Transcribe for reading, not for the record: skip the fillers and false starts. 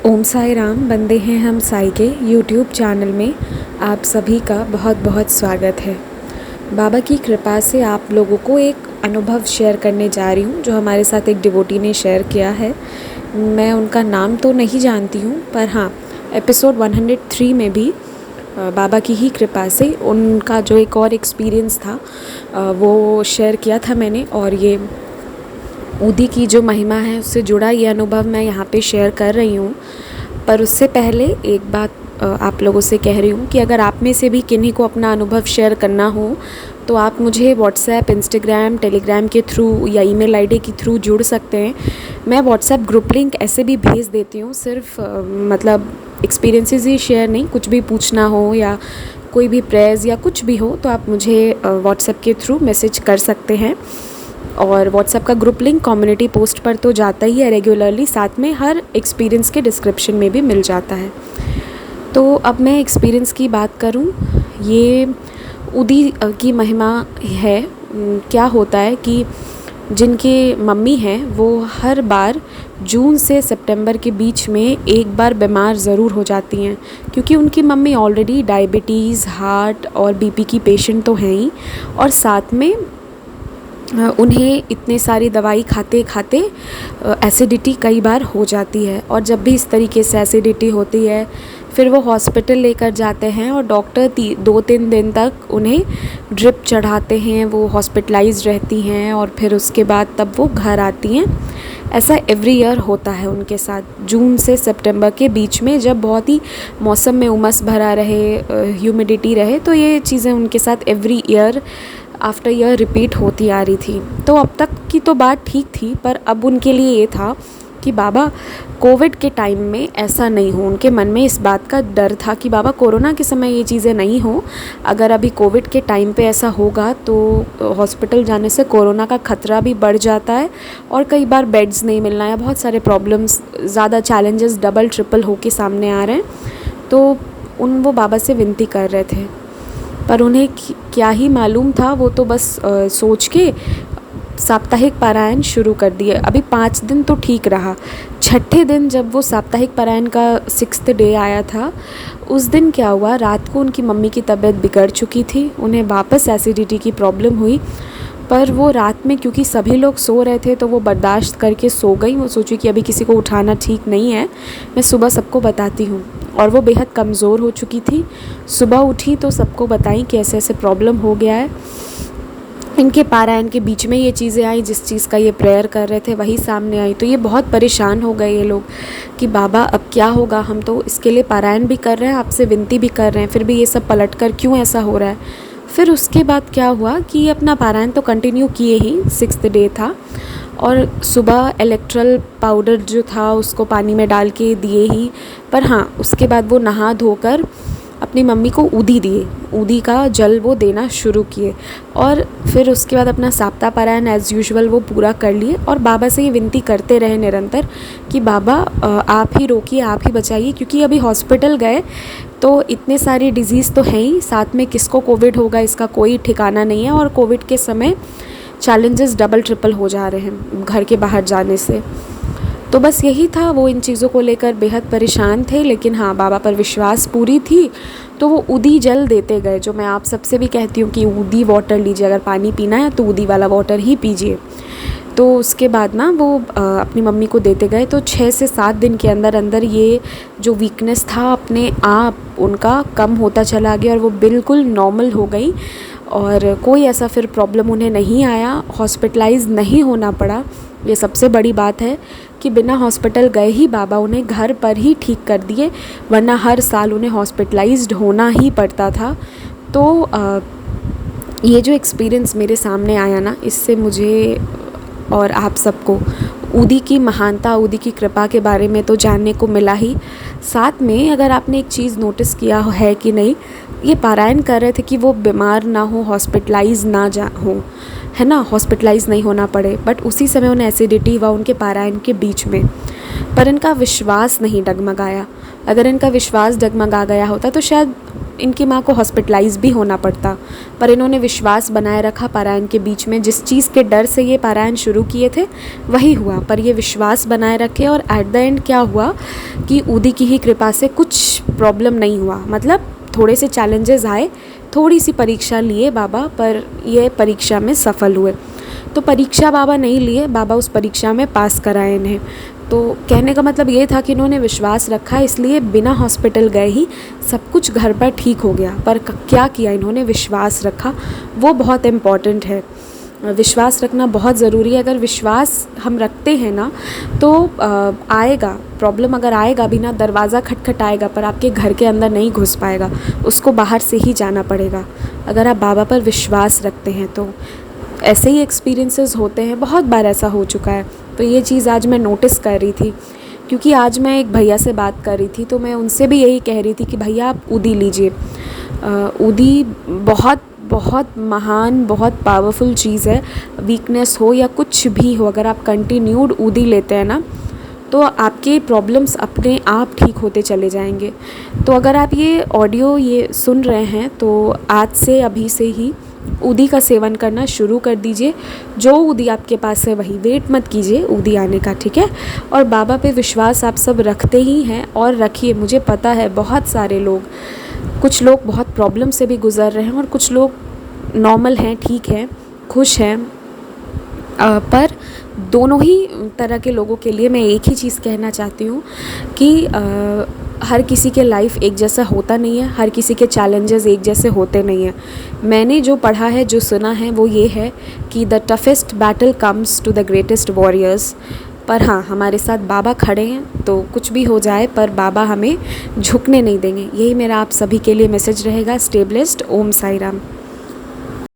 ओम साई राम। बंदे हैं हम साई के यूट्यूब चैनल में आप सभी का बहुत बहुत स्वागत है। बाबा की कृपा से आप लोगों को एक अनुभव शेयर करने जा रही हूँ जो हमारे साथ एक डिवोटी ने शेयर किया है। मैं उनका नाम तो नहीं जानती हूँ, पर हाँ, एपिसोड 103 में भी बाबा की ही कृपा से उनका जो एक और एक्सपीरियंस था वो शेयर किया था मैंने, और ये ऊदी की जो महिमा है उससे जुड़ा ये अनुभव मैं यहाँ पे शेयर कर रही हूँ। पर उससे पहले एक बात आप लोगों से कह रही हूँ कि अगर आप में से भी किन्हीं को अपना अनुभव शेयर करना हो तो आप मुझे व्हाट्सएप, इंस्टाग्राम, टेलीग्राम के थ्रू या ईमेल आईडी के थ्रू जुड़ सकते हैं। मैं व्हाट्सएप ग्रुप लिंक ऐसे भी भेज देती हूँ, सिर्फ मतलब एक्सपीरियंसेस ही शेयर नहीं, कुछ भी पूछना हो या कोई भी प्रेयर्स या कुछ भी हो तो आप मुझे व्हाट्सएप के थ्रू मैसेज कर सकते हैं। और व्हाट्सएप का ग्रुप लिंक कम्युनिटी पोस्ट पर तो जाता ही है रेगुलरली, साथ में हर एक्सपीरियंस के डिस्क्रिप्शन में भी मिल जाता है। तो अब मैं एक्सपीरियंस की बात करूं, ये ऊदी की महिमा है। क्या होता है कि जिनके मम्मी हैं वो हर बार जून से सितंबर के बीच में एक बार बीमार ज़रूर हो जाती हैं, क्योंकि उनकी मम्मी ऑलरेडी डायबिटीज़, हार्ट और बीपी की पेशेंट तो हैं ही, और साथ में उन्हें इतने सारी दवाई खाते खाते एसिडिटी कई बार हो जाती है। और जब भी इस तरीके से एसिडिटी होती है फिर वो हॉस्पिटल लेकर जाते हैं और डॉक्टर 2-3 दिन तक उन्हें ड्रिप चढ़ाते हैं, वो हॉस्पिटलाइज रहती हैं और फिर उसके बाद तब वो घर आती हैं। ऐसा एवरी ईयर होता है उनके साथ, जून से सितंबर के बीच में, जब बहुत ही मौसम में उमस भरा रहे, ह्यूमिडिटी रहे, तो ये चीज़ें उनके साथ every year after year repeat होती आ रही थी। तो अब तक की तो बात ठीक थी, पर अब उनके लिए ये था कि बाबा कोविड के टाइम में ऐसा नहीं हो। उनके मन में इस बात का डर था कि बाबा कोरोना के समय ये चीज़ें नहीं हो, अगर अभी कोविड के टाइम पे ऐसा होगा तो हॉस्पिटल जाने से कोरोना का ख़तरा भी बढ़ जाता है और कई बार बेड्स नहीं मिलना या बहुत सारे प्रॉब्लम्स, ज़्यादा चैलेंजेस डबल ट्रिपल होके सामने आ रहे हैं। तो वो बाबा से विनती कर रहे थे, पर उन्हें क्या ही मालूम था, वो तो बस सोच के साप्ताहिक पारायण शुरू कर दिए। अभी 5 दिन तो ठीक रहा, छठे दिन जब वो साप्ताहिक पारायण का 6th डे आया था, उस दिन क्या हुआ, रात को उनकी मम्मी की तबीयत बिगड़ चुकी थी, उन्हें वापस एसिडिटी की प्रॉब्लम हुई। पर वो रात में क्योंकि सभी लोग सो रहे थे तो वो बर्दाश्त करके सो गई। वो सोची कि अभी किसी को उठाना ठीक नहीं है, मैं सुबह सबको बताती हूँ। और वो बेहद कमज़ोर हो चुकी थी। सुबह उठी तो सबको बताई कि ऐसे ऐसे प्रॉब्लम हो गया है। इनके पारायण के बीच में ये चीज़ें आई, जिस चीज़ का ये प्रेयर कर रहे थे वही सामने आई। तो ये बहुत परेशान हो गए ये लोग कि बाबा अब क्या होगा, हम तो इसके लिए पारायण भी कर रहे हैं, आपसे विनती भी कर रहे हैं, फिर भी ये सब पलट कर क्यों ऐसा हो रहा है। फिर उसके बाद क्या हुआ कि अपना पारायण तो कंटिन्यू किए ही, 6th डे था, और सुबह इलेक्ट्रल पाउडर जो था उसको पानी में डाल के दिए ही। पर हाँ, उसके बाद वो नहा धोकर अपनी मम्मी को ऊदी दिए, ऊदी का जल वो देना शुरू किए, और फिर उसके बाद अपना साप्ताह पारायण एज़ यूजुअल वो पूरा कर लिए। और बाबा से ये विनती करते रहे निरंतर कि बाबा आप ही रोकिए, आप ही बचाइए, क्योंकि अभी हॉस्पिटल गए तो इतने सारी डिज़ीज़ तो हैं ही, साथ में किसको कोविड होगा इसका कोई ठिकाना नहीं है। और कोविड के समय चैलेंजेस डबल ट्रिपल हो जा रहे हैं घर के बाहर जाने से। तो बस यही था, वो इन चीज़ों को लेकर बेहद परेशान थे, लेकिन हाँ, बाबा पर विश्वास पूरी थी। तो वो ऊदी जल देते गए, जो मैं आप सबसे भी कहती हूँ कि ऊदी वाटर लीजिए, अगर पानी पीना है तो ऊदी वाला वाटर ही पीजिए। तो उसके बाद ना वो अपनी मम्मी को देते गए। तो 6 से 7 दिन के अंदर अंदर ये जो वीकनेस था अपने आप उनका कम होता चला गया और वो बिल्कुल नॉर्मल हो गई, और कोई ऐसा फिर प्रॉब्लम उन्हें नहीं आया, हॉस्पिटलाइज नहीं होना पड़ा। ये सबसे बड़ी बात है कि बिना हॉस्पिटल गए ही बाबा उन्हें घर पर ही ठीक कर दिए, वरना हर साल उन्हें हॉस्पिटलाइज्ड होना ही पड़ता था। तो ये जो एक्सपीरियंस मेरे सामने आया ना, इससे मुझे और आप सबको ऊदी की महानता, ऊदी की कृपा के बारे में तो जानने को मिला ही। साथ में अगर आपने एक चीज़ नोटिस किया है कि नहीं, ये पारायण कर रहे थे कि वो बीमार ना हो, हॉस्पिटलाइज ना हो, है ना, हॉस्पिटलाइज नहीं होना पड़े, बट उसी समय उन्हें एसिडिटी हुआ उनके पारायण के बीच में। पर इनका विश्वास नहीं डगमगाया। अगर इनका विश्वास डगमगा गया होता तो शायद इनकी माँ को हॉस्पिटलाइज भी होना पड़ता, पर इन्होंने विश्वास बनाए रखा पारायण के बीच में। जिस चीज़ के डर से ये पारायण शुरू किए थे वही हुआ, पर ये विश्वास बनाए रखे और एट द एंड क्या हुआ कि ऊदी की ही कृपा से कुछ प्रॉब्लम नहीं हुआ। मतलब थोड़े से चैलेंजेस आए, थोड़ी सी परीक्षा लिए बाबा, पर ये परीक्षा में सफल हुए। तो परीक्षा बाबा नहीं लिए, बाबा उस परीक्षा में पास कराए इन्हें। तो कहने का मतलब ये था कि इन्होंने विश्वास रखा, इसलिए बिना हॉस्पिटल गए ही सब कुछ घर पर ठीक हो गया। पर क्या किया इन्होंने, विश्वास रखा, वो बहुत इम्पॉर्टेंट है। विश्वास रखना बहुत ज़रूरी है। अगर विश्वास हम रखते हैं ना तो आएगा प्रॉब्लम, अगर आएगा भी ना, दरवाज़ा खटखटाएगा पर आपके घर के अंदर नहीं घुस पाएगा, उसको बाहर से ही जाना पड़ेगा अगर आप बाबा पर विश्वास रखते हैं तो। ऐसे ही एक्सपीरियंसेस होते हैं, बहुत बार ऐसा हो चुका है। तो ये चीज़ आज मैं नोटिस कर रही थी, क्योंकि आज मैं एक भैया से बात कर रही थी तो मैं उनसे भी यही कह रही थी कि भैया आप ऊदी लीजिए। ऊदी बहुत बहुत महान, बहुत पावरफुल चीज़ है। वीकनेस हो या कुछ भी हो, अगर आप कंटिन्यूड ऊदी लेते हैं ना तो आपके प्रॉब्लम्स अपने आप ठीक होते चले जाएंगे। तो अगर आप ये ऑडियो ये सुन रहे हैं तो आज से, अभी से ही ऊदी का सेवन करना शुरू कर दीजिए। जो ऊदी आपके पास है वही, वेट मत कीजिए ऊदी आने का, ठीक है। और बाबा पे विश्वास आप सब रखते ही हैं और रखिए। मुझे पता है बहुत सारे लोग, कुछ लोग बहुत प्रॉब्लम से भी गुज़र रहे हैं और कुछ लोग नॉर्मल हैं, ठीक हैं, खुश हैं। पर दोनों ही तरह के लोगों के लिए मैं एक ही चीज़ कहना चाहती हूँ कि हर किसी के लाइफ एक जैसा होता नहीं है, हर किसी के चैलेंजेस एक जैसे होते नहीं हैं। मैंने जो पढ़ा है, जो सुना है, वो ये है कि the toughest battle comes to the greatest warriors. पर हाँ, हमारे साथ बाबा खड़े हैं तो कुछ भी हो जाए पर बाबा हमें झुकने नहीं देंगे। यही मेरा आप सभी के लिए मैसेज रहेगा। Stay blessed. ओम साई राम।